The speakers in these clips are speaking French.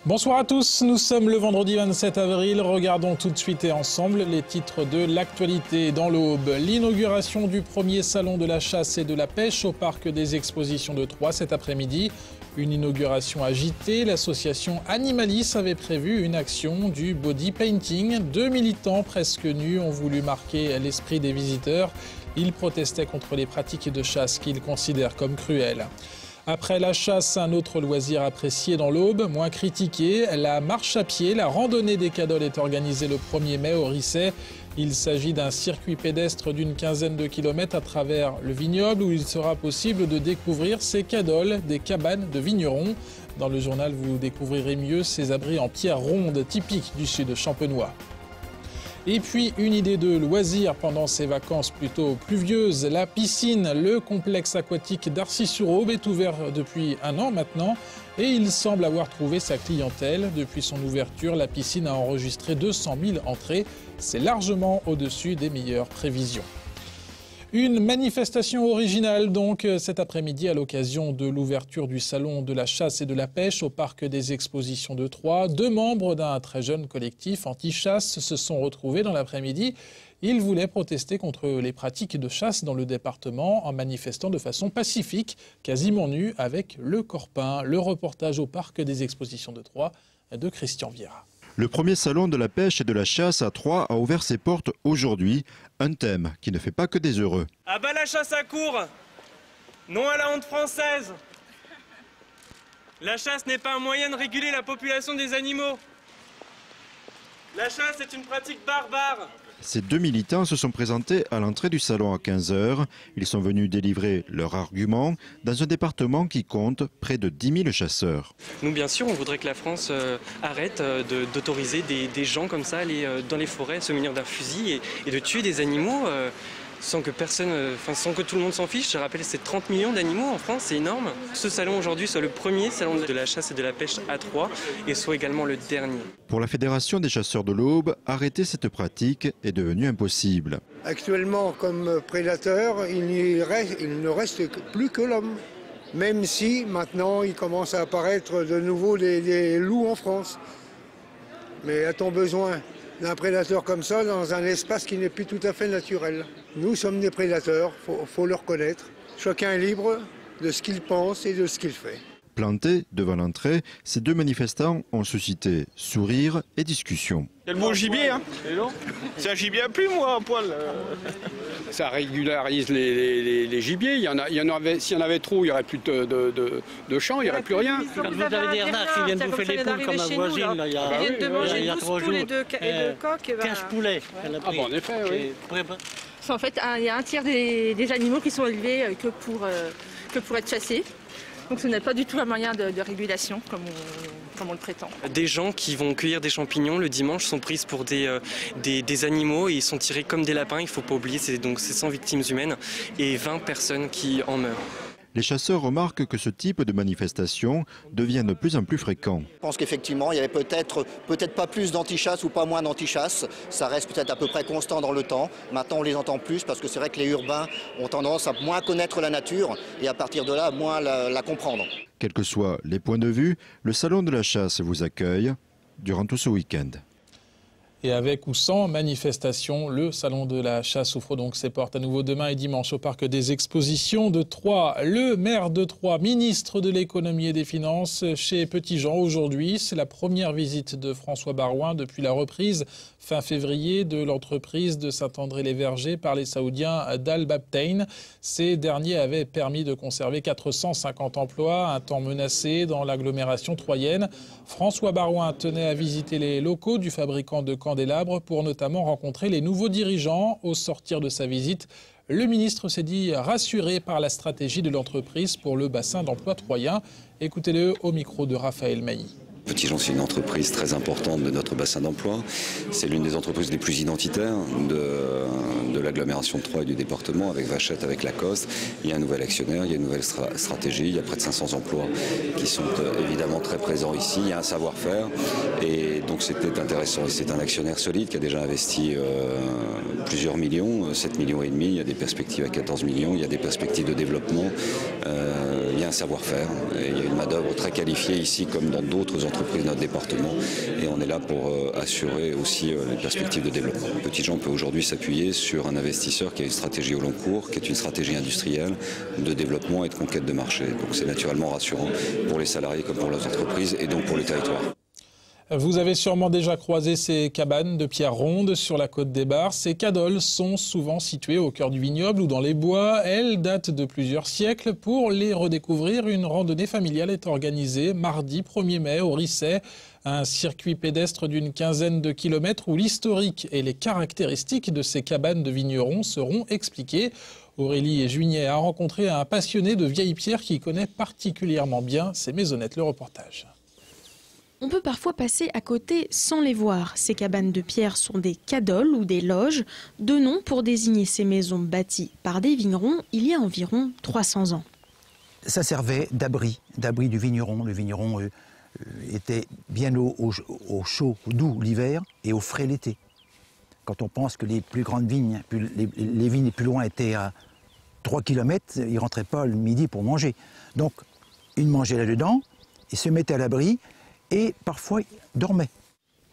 Bonsoir à tous, nous sommes le vendredi 27 avril. Regardons tout de suite et ensemble les titres de l'actualité dans l'Aube. L'inauguration du premier salon de la chasse et de la pêche au parc des expositions de Troyes cet après-midi. Une inauguration agitée, l'association Animalis avait prévu une action du body painting. 2 militants presque nus ont voulu marquer l'esprit des visiteurs. Ils protestaient contre les pratiques de chasse qu'ils considèrent comme cruelles. Après la chasse, un autre loisir apprécié dans l'Aube, moins critiqué, la marche à pied. La randonnée des Cadoles est organisée le 1er mai au Risset. Il s'agit d'un circuit pédestre d'une quinzaine de kilomètres à travers le vignoble où il sera possible de découvrir ces cadoles, des cabanes de vignerons. Dans le journal, vous découvrirez mieux ces abris en pierre ronde typiques du sud champenois. Et puis une idée de loisir pendant ces vacances plutôt pluvieuses. La piscine, le complexe aquatique d'Arcis-sur-Aube est ouvert depuis 1 an maintenant et il semble avoir trouvé sa clientèle. Depuis son ouverture, la piscine a enregistré 200 000 entrées. C'est largement au-dessus des meilleures prévisions. Une manifestation originale donc cet après-midi à l'occasion de l'ouverture du salon de la chasse et de la pêche au parc des expositions de Troyes. 2 membres d'un très jeune collectif anti-chasse se sont retrouvés dans l'après-midi. Ils voulaient protester contre les pratiques de chasse dans le département en manifestant de façon pacifique, quasiment nus, avec le corpin. Le reportage au parc des expositions de Troyes de Christian Vieira. Le premier salon de la pêche et de la chasse à Troyes a ouvert ses portes aujourd'hui. Un thème qui ne fait pas que des heureux. À bas la chasse à courre, non à la honte française. La chasse n'est pas un moyen de réguler la population des animaux. La chasse est une pratique barbare. Ces 2 militants se sont présentés à l'entrée du salon à 15 h. Ils sont venus délivrer leurs arguments dans un département qui compte près de 10 000 chasseurs. Nous, bien sûr, on voudrait que la France arrête d'autoriser des gens comme ça à aller dans les forêts, se munir d'un fusil et de tuer des animaux sans que sans que tout le monde s'en fiche. Je rappelle, c'est 30 millions d'animaux en France, c'est énorme. Ce salon aujourd'hui soit le premier salon de la chasse et de la pêche à Troyes et soit également le dernier. Pour la Fédération des chasseurs de l'Aube, arrêter cette pratique est devenu impossible. Actuellement, comme prédateur, il ne reste plus que l'homme. Même si maintenant il commence à apparaître de nouveau des loups en France. Mais a-t-on besoin d'un prédateur comme ça dans un espace qui n'est plus tout à fait naturel? Nous sommes des prédateurs, faut le reconnaître. Chacun est libre de ce qu'il pense et de ce qu'il fait. Plantés devant l'entrée, ces 2 manifestants ont suscité sourires et discussions. Il y a le beau gibier, hein. C'est un gibier à plume, moi, à poil. Ça régularise les gibiers. S'il y en avait trop, il n'y aurait plus de champs, il n'y aurait plus rien. Quand vous avez des renards qui viennent bouffer les poules comme ma voisine, là, il y a 3 jours, 15 poulets. Ah bon, en effet, oui. En fait, il y a un tiers des animaux qui sont élevés que pour être chassés. Donc ce n'est pas du tout un moyen de régulation comme on le prétend. Des gens qui vont cueillir des champignons le dimanche sont prises pour des animaux et ils sont tirés comme des lapins. Il ne faut pas oublier, c'est 100 victimes humaines et 20 personnes qui en meurent. Les chasseurs remarquent que ce type de manifestation devient de plus en plus fréquent. Je pense qu'effectivement, il y avait peut-être pas plus d'anti-chasse ou pas moins d'anti-chasse. Ça reste peut-être à peu près constant dans le temps. Maintenant, on les entend plus parce que c'est vrai que les urbains ont tendance à moins connaître la nature et à partir de là, à moins la comprendre. Quels que soient les points de vue, le salon de la chasse vous accueille durant tout ce week-end. Et avec ou sans manifestation, le salon de la chasse ouvre donc ses portes à nouveau demain et dimanche au parc des expositions de Troyes. Le maire de Troyes, ministre de l'économie et des finances, chez Petit-Jean aujourd'hui. C'est la première visite de François Barouin depuis la reprise fin février de l'entreprise de Saint-André-les-Vergers par les Saoudiens d'Al Babtein. Ces derniers avaient permis de conserver 450 emplois, un temps menacé dans l'agglomération troyenne. François Barouin tenait à visiter les locaux du fabricant de candélabres pour notamment rencontrer les nouveaux dirigeants. Au sortir de sa visite, le ministre s'est dit rassuré par la stratégie de l'entreprise pour le bassin d'emploi troyen. Écoutez-le au micro de Raphaël Mailly. Petit-Jean, c'est une entreprise très importante de notre bassin d'emploi. C'est l'une des entreprises les plus identitaires de l'agglomération de Troyes et du département, avec Vachette, avec Lacoste. Il y a un nouvel actionnaire, il y a une nouvelle stratégie, il y a près de 500 emplois qui sont évidemment très présents ici. Il y a un savoir-faire et donc c'était intéressant. Et c'est un actionnaire solide qui a déjà investi plusieurs millions, 7,5 millions. Il y a des perspectives à 14 millions, il y a des perspectives de développement. Il y a un savoir-faire, il y a une main-d'œuvre très qualifiée ici comme dans d'autres entreprises entreprises de notre département et on est là pour assurer aussi les perspectives de développement. Petitjean peut aujourd'hui s'appuyer sur un investisseur qui a une stratégie au long cours, qui est une stratégie industrielle de développement et de conquête de marché. Donc c'est naturellement rassurant pour les salariés comme pour les entreprises et donc pour le territoire. Vous avez sûrement déjà croisé ces cabanes de pierre ronde sur la côte des Bars. Ces cadoles sont souvent situées au cœur du vignoble ou dans les bois. Elles datent de plusieurs siècles. Pour les redécouvrir, une randonnée familiale est organisée mardi 1er mai au Risset. Un circuit pédestre d'une quinzaine de kilomètres où l'historique et les caractéristiques de ces cabanes de vignerons seront expliquées. Aurélie Juignet a rencontré un passionné de vieilles pierres qui connaît particulièrement bien ces maisonnettes. Le reportage. On peut parfois passer à côté sans les voir. Ces cabanes de pierre sont des cadoles ou des loges, deux noms pour désigner ces maisons bâties par des vignerons il y a environ 300 ans. Ça servait d'abri du vigneron. Le vigneron était bien au chaud, au doux l'hiver et au frais l'été. Quand on pense que les plus grandes vignes, les vignes les plus loin étaient à 3 km, ils ne rentraient pas le midi pour manger. Donc, ils mangeaient là-dedans, ils se mettaient à l'abri, et parfois dormait.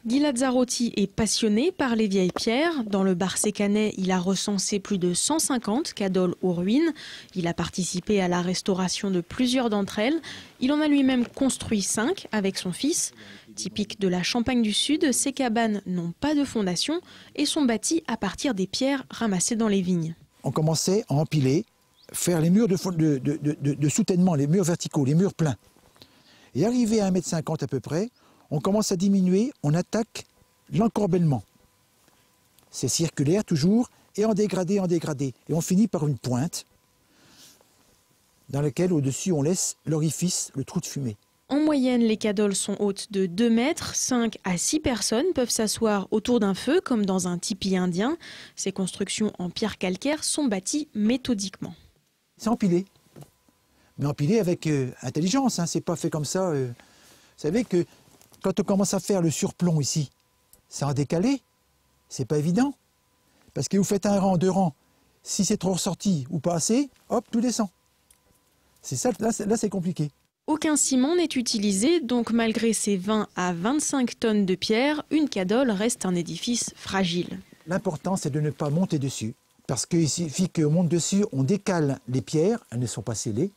Guy Lazzarotti est passionné par les vieilles pierres. Dans le Bar-Sécanais, il a recensé plus de 150 cadoles aux ruines. Il a participé à la restauration de plusieurs d'entre elles. Il en a lui-même construit 5 avec son fils. Typique de la Champagne du Sud, ces cabanes n'ont pas de fondation et sont bâties à partir des pierres ramassées dans les vignes. On commençait à empiler, faire les murs de soutènement, les murs verticaux, les murs pleins. Et arrivé à 1,50 m à peu près, on commence à diminuer, on attaque l'encorbellement. C'est circulaire toujours, et en dégradé. Et on finit par une pointe, dans laquelle au-dessus on laisse l'orifice, le trou de fumée. En moyenne, les cadoles sont hautes de 2 mètres. 5 à 6 personnes peuvent s'asseoir autour d'un feu, comme dans un tipi indien. Ces constructions en pierre calcaire sont bâties méthodiquement. C'est empilé. Mais empilé avec intelligence, hein, c'est pas fait comme ça. Vous savez que quand on commence à faire le surplomb ici, c'est en décalé, c'est pas évident. Parce que vous faites un rang, 2 rangs, si c'est trop ressorti ou pas assez, hop, tout descend. C'est ça, là c'est compliqué. Aucun ciment n'est utilisé, donc malgré ces 20 à 25 tonnes de pierre, une cadole reste un édifice fragile. L'important, c'est de ne pas monter dessus. Parce qu'il suffit qu'on monte dessus, on décale les pierres, elles ne sont pas scellées.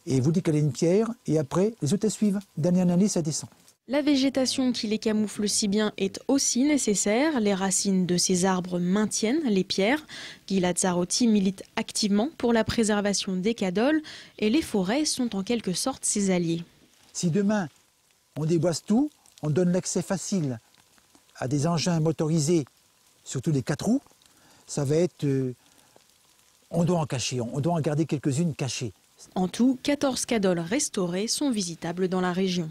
Et vous décalez une pierre, et après, les autres suivent. D'année en année, ça descend. La végétation qui les camoufle si bien est aussi nécessaire. Les racines de ces arbres maintiennent les pierres. Guy Lazzarotti milite activement pour la préservation des cadoles et les forêts sont en quelque sorte ses alliés. Si demain, on déboise tout, on donne l'accès facile à des engins motorisés, surtout des 4 roues, ça va être... on doit en cacher, on doit en garder quelques-unes cachées. En tout, 14 cadoles restaurées sont visitables dans la région.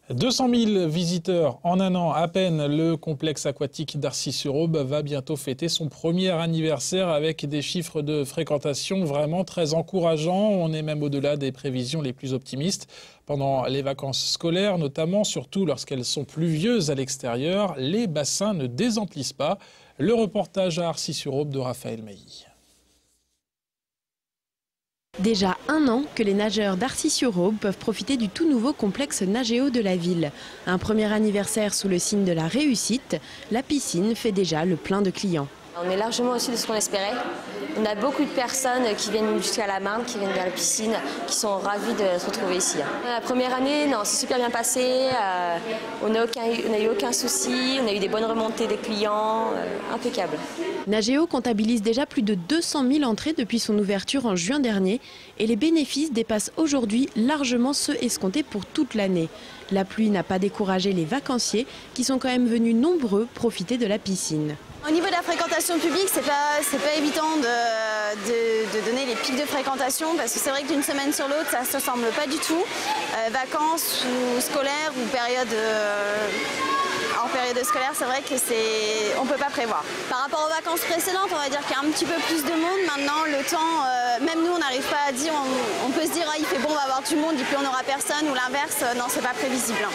200 000 visiteurs en un an à peine. Le complexe aquatique d'Arcis-sur-Aube va bientôt fêter son premier anniversaire avec des chiffres de fréquentation vraiment très encourageants. On est même au-delà des prévisions les plus optimistes. Pendant les vacances scolaires, notamment, surtout lorsqu'elles sont pluvieuses à l'extérieur, les bassins ne désemplissent pas. Le reportage à Arcis-sur-Aube de Raphaël Mailly. Déjà 1 an que les nageurs d'Arcis-sur-Aube peuvent profiter du tout nouveau complexe Nagéo de la ville. Un premier anniversaire sous le signe de la réussite, la piscine fait déjà le plein de clients. On est largement au-dessus de ce qu'on espérait. On a beaucoup de personnes qui viennent jusqu'à la Marne, qui viennent vers la piscine, qui sont ravies de se retrouver ici. La première année, non, c'est super bien passé. On n'a eu aucun souci. On a eu des bonnes remontées des clients. Impeccable. Nagéo comptabilise déjà plus de 200 000 entrées depuis son ouverture en juin dernier et les bénéfices dépassent aujourd'hui largement ceux escomptés pour toute l'année. La pluie n'a pas découragé les vacanciers qui sont quand même venus nombreux profiter de la piscine. Au niveau de la fréquentation publique, c'est pas évident de donner les pics de fréquentation parce que c'est vrai que d'une semaine sur l'autre, ça ne se ressemble pas du tout. Vacances ou scolaires ou en période scolaire, c'est vrai que on ne peut pas prévoir. Par rapport aux vacances précédentes, on va dire qu'il y a un petit peu plus de monde. Maintenant, le temps, même nous, on n'arrive pas à dire, on peut se dire, ah, il fait bon, on va avoir du monde et puis on n'aura personne ou l'inverse. Non, c'est pas prévisible.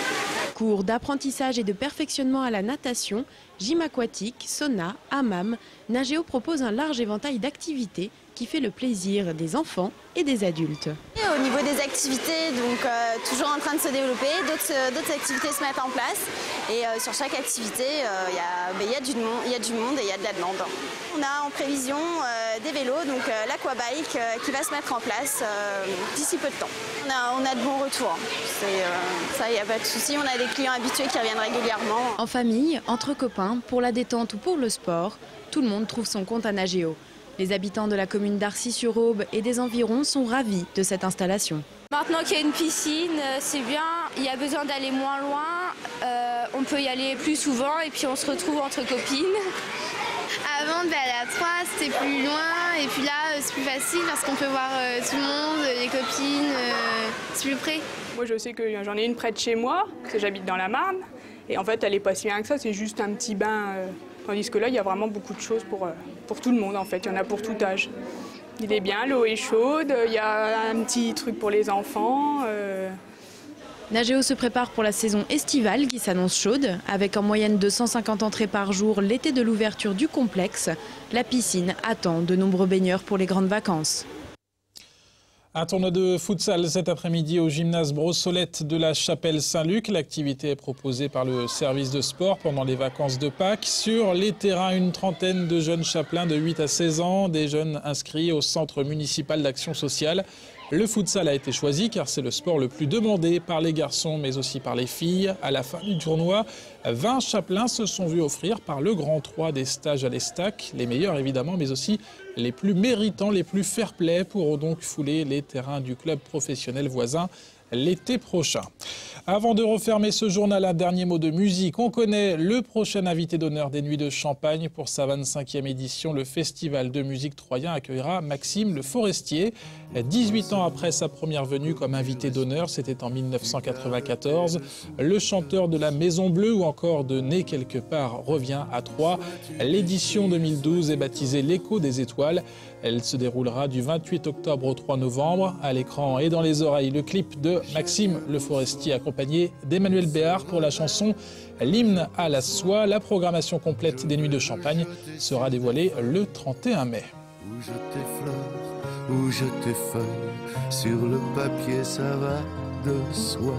Cours d'apprentissage et de perfectionnement à la natation, gym aquatique, sauna, hammam, Nagéo propose un large éventail d'activités qui fait le plaisir des enfants et des adultes. Et au niveau des activités, donc toujours en train de se développer, d'autres activités se mettent en place. Et sur chaque activité, il y a du monde et il y a de la demande. On a en prévision des vélos, donc l'aquabike qui va se mettre en place d'ici peu de temps. On a de bons retours, ça il n'y a pas de souci, on a des clients habitués qui reviennent régulièrement. En famille, entre copains, pour la détente ou pour le sport, tout le monde trouve son compte à Nagéo. Les habitants de la commune d'Arcis-sur-Aube et des environs sont ravis de cette installation. Maintenant qu'il y a une piscine, c'est bien, il y a besoin d'aller moins loin, on peut y aller plus souvent et puis on se retrouve entre copines. Avant d'aller à 3, c'était plus loin et puis là c'est plus facile parce qu'on peut voir tout le monde, les copines, c'est plus près. Moi je sais que j'en ai une près de chez moi, parce que j'habite dans la Marne et en fait elle est pas si bien que ça, c'est juste un petit bain. Tandis que là, il y a vraiment beaucoup de choses pour tout le monde, en fait. Il y en a pour tout âge. Il est bien, l'eau est chaude, il y a un petit truc pour les enfants. Nagéo se prépare pour la saison estivale qui s'annonce chaude. Avec en moyenne 250 entrées par jour l'été de l'ouverture du complexe, la piscine attend de nombreux baigneurs pour les grandes vacances. Un tournoi de futsal cet après-midi au gymnase Brossolette de la Chapelle-Saint-Luc. L'activité est proposée par le service de sport pendant les vacances de Pâques. Sur les terrains, une trentaine de jeunes chapelains de 8 à 16 ans, des jeunes inscrits au centre municipal d'action sociale. Le futsal a été choisi car c'est le sport le plus demandé par les garçons mais aussi par les filles. À la fin du tournoi, 20 chapelains se sont vus offrir par le Grand 3 des stages à l'Estac. Les meilleurs évidemment mais aussi les plus méritants, les plus fair-play pourront donc fouler les terrains du club professionnel voisin l'été prochain. Avant de refermer ce journal, un dernier mot de musique. On connaît le prochain invité d'honneur des Nuits de Champagne. Pour sa 25e édition, le Festival de musique troyen accueillera Maxime Le Forestier. 18 ans après sa première venue comme invité d'honneur, c'était en 1994. Le chanteur de la Maison Bleue ou encore de Né quelque part revient à Troyes. L'édition 2012 est baptisée L'Écho des Étoiles. Elle se déroulera du 28 octobre au 3 novembre. À l'écran et dans les oreilles, le clip de Maxime Le Forestier accompagné d'Emmanuel Béard pour la chanson L'hymne à la soie. La programmation complète des Nuits de Champagne sera dévoilée le 31 mai. Où je t'effleure, où je t'effeuille, sur le papier ça va de soi.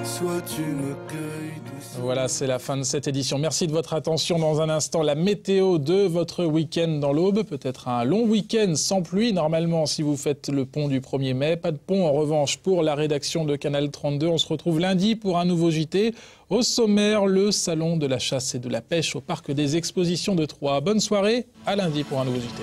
Soit tu me cueilles doucement. Voilà, c'est la fin de cette édition. Merci de votre attention. Dans un instant, la météo de votre week-end dans l'Aube. Peut-être un long week-end sans pluie, normalement, si vous faites le pont du 1er mai. Pas de pont, en revanche, pour la rédaction de Canal 32. On se retrouve lundi pour un nouveau JT. Au sommaire, le salon de la chasse et de la pêche au Parc des Expositions de Troyes. Bonne soirée, à lundi pour un nouveau JT.